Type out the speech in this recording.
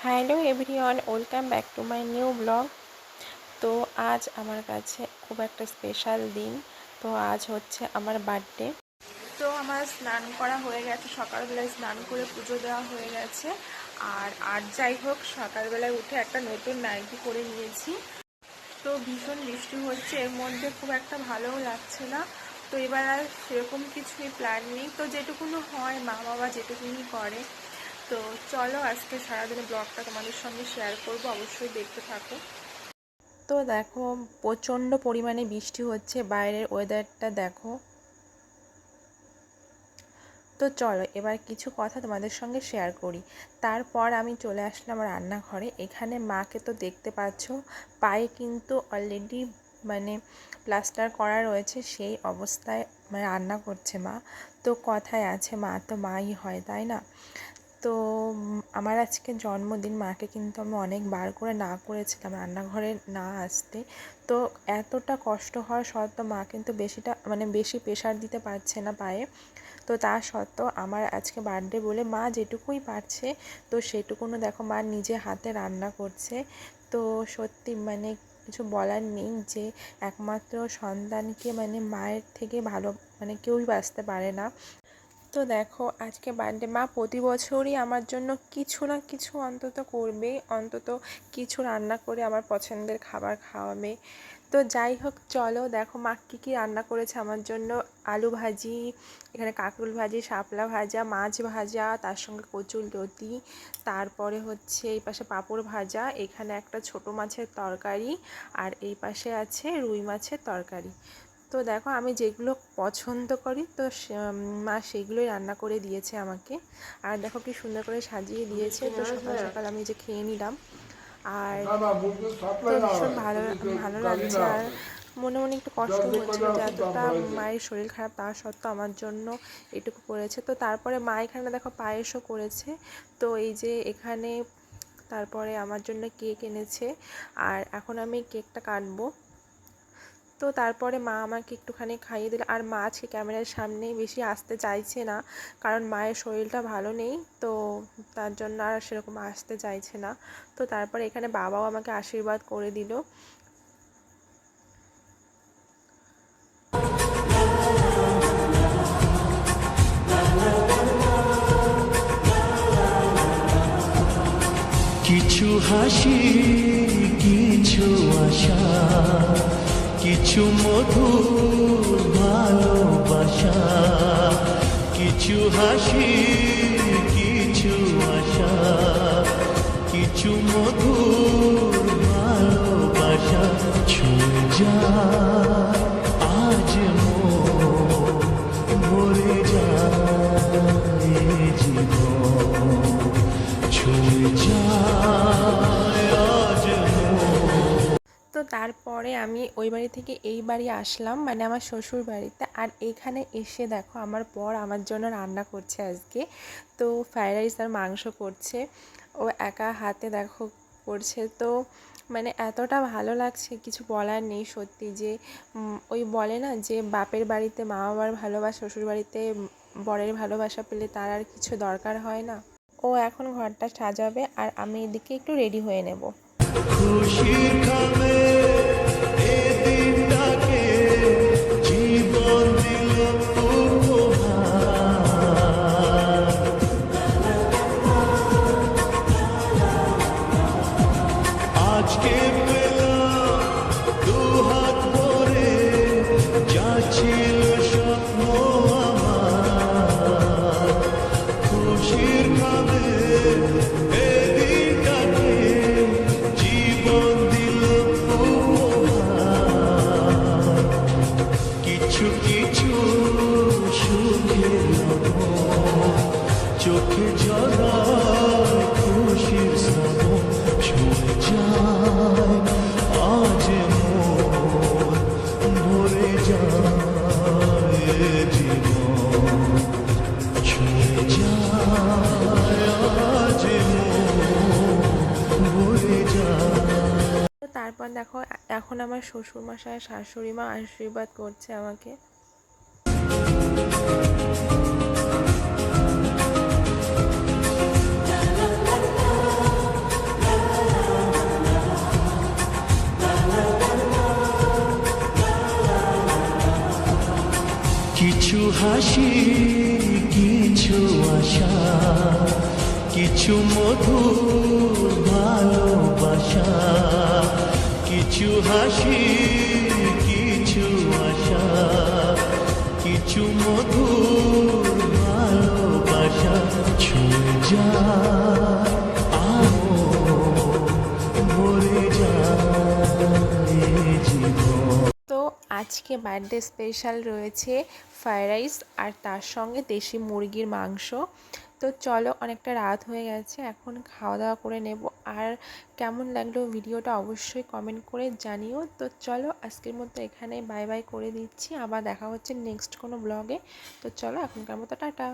Hello everyone, welcome back to my new blog. তো আজ আমার কাছে খুব একটা স্পেশাল দিন। তো আজ হচ্ছে আমার বার্থডে। তো আমার স্নান করা হয়ে গেছে, সকালবেলায় স্নান করে পুজো দেওয়া হয়ে গেছে। আর যাই হোক, সকালবেলায় উঠে একটা নতুন নাইটি পরে নিয়েছি। তো ভীষণ বৃষ্টি হচ্ছে, এর মধ্যে খুব একটা ভালোও লাগছে না। তো এবার আর সেরকম কিছুই প্ল্যান নেই, তো যেটুকুনো হয় মা বাবা যেটুকুনি করে। তো চলো আজকে সারাদিনের ব্লগটা তোমাদের সঙ্গে শেয়ার করব, অবশ্যই দেখতে থাকো। তো দেখো, প্রচণ্ড পরিমাণে বৃষ্টি হচ্ছে, বাইরের ওয়েদারটা দেখো। তো চলো এবার কিছু কথা তোমাদের সঙ্গে শেয়ার করি। তারপর আমি চলে আসলাম রান্নাঘরে। এখানে মাকে তো দেখতে পাচ্ছ, পায়ে কিন্তু অলরেডি প্লাস্টার করা রয়েছে, সেই অবস্থায় রান্না করছে মা। তো কথায় আছে মা তো মাই হয়, তাই না? তো আমার আজকে জন্মদিন, মাকে কিন্তু আমি অনেকবার করে না করেছিলাম রান্নাঘরে না আসতে। তো এতটা কষ্ট হওয়া সত্ত্বেও মা কিন্তু বেশি প্রেশার দিতে পারছে না পায়ে। তো তা সত্ত্বেও আমার আজকে বার্থডে বলে মা যেটুকুই পারছে তো সেটুকুনো দেখো মা নিজে হাতে রান্না করছে। তো সত্যি কিছু বলার নেই, যে একমাত্র সন্তানকে মায়ের থেকে ভালো কেউই বাঁচতে পারে না। তো দেখো আজকে বার্থডে, মা প্রতি বছরই আমার জন্য কিছু না কিছু অন্তত করবে, অন্তত কিছু রান্না করে আমার পছন্দের খাবার খাওয়াবে। তো যাই হোক, চলো দেখো মা কী রান্না করেছে আমার জন্য। আলু ভাজি, এখানে কাঁকরোল ভাজি, শাপলা ভাজা, মাছ ভাজা, তার সঙ্গে কচুর লতি, তারপরে হচ্ছে এই পাশে পাঁপড় ভাজা, এখানে একটা ছোট মাছের তরকারি, আর এই পাশে আছে রুই মাছের তরকারি। তো দেখো আমি যেগুলো পছন্দ করি তো মা সেগুলোই রান্না করে দিয়েছে আমাকে। আর দেখো কি সুন্দর করে সাজিয়ে দিয়েছে। তো সকাল সকাল আমি যে খেয়ে নিলাম, আর তো ভীষণ ভালো ভালো লাগছে। আর মনে মনে একটু কষ্ট হচ্ছিল যে এতটা মায়ের শরীর খারাপ তা সত্ত্বেও আমার জন্য এটুকু করেছে। তো তারপরে মা এখানে দেখো পায়েসও করেছে। তো এই যে এখানে তারপরে আমার জন্য কেক এনেছে, আর এখন আমি কেকটা কাটবো। তো তারপরে মা আমাকে একটুখানি খাইয়ে দিল। আর মা আজকে ক্যামেরার সামনে বেশি আসতে চাইছে না, কারণ মায়ের শরীরটা ভালো নেই, তো তার জন্য আর সেরকম আসতে চাইছে না। তো তারপরে এখানে বাবাও আমাকে আশীর্বাদ করে দিল। কিছু হাসি, কিছু আশা, কিছু মধুর ভালোবাসা। কিছু হাসি, কিছু আশা, কিছু মধুর ভালোবাসা। ছুঁয়ে যায় আজ মন, ভরে যায় জীবন। ছুঁয়ে যায় আজ মন। তো তারপরে আমি ওই বাড়ি থেকে এই বাড়ি আসলাম, আমার শ্বশুর বাড়িতে। আর এখানে এসে দেখো আমার বর আমার জন্য রান্না করছে আজকে। তো ফ্রাইড রাইস আর মাংস করছে, ও একা হাতে দেখো করছে। তো এতটা ভালো লাগছে, কিছু বলার নেই। সত্যি যে ওই বলে না যে বাপের বাড়িতে মা বাবার ভালোবাসা, শ্বশুর বাড়িতে বরের ভালোবাসা পেলে তার আর কিছু দরকার হয় না। ও এখন ঘরটা সাজাবে, আর আমি এদিকে একটু রেডি হয়ে নেব। খুশির খাবে এ দিনটাকে, জীবন দিল উপহার। আজকে পেলাম দুহাত ভরে, যা ছিল স্বপ্ন আমার। খুশির খাবে এ দিনটাকে, জীবন দিল উপহার। কিছু কিছু সুখের লবণ, চোখে জড়ায় খুশির শ্রাবণ। ছুঁয়ে যায় আজ মন, ভরে যায় জীবন। ছুঁয়ে যায় আজ মন, ভরে যায়। তো তারপর দেখো এখন আমার শ্বশুরমশাই শাশুড়ি মা আশীর্বাদ করছে আমাকে। হাসি কিছু আশা কিছু মধুর ভালোবাসা কিছু হাসি কিছু আশা কিছু মধুর ভালোবাসা ছুঁয়ে যায় ভরে যায় জীবন। তো আজকে বার্থডে স্পেশাল রয়েছে ফ্রাইড রাইস আর তার সঙ্গে দেশি মুরগির মাংস। তো চলো, অনেকটা রাত হয়ে গেছে, এখন খাওয়া দাওয়া করে নেব। আর কেমন লাগলো ভিডিওটা অবশ্যই কমেন্ট করে জানিও। তো চলো, আজকের মতো এখানে বাই বাই করে দিচ্ছি, আবার দেখা হচ্ছে নেক্সট কোনো ব্লগে। তো চলো, এখনকার মতো টাটা।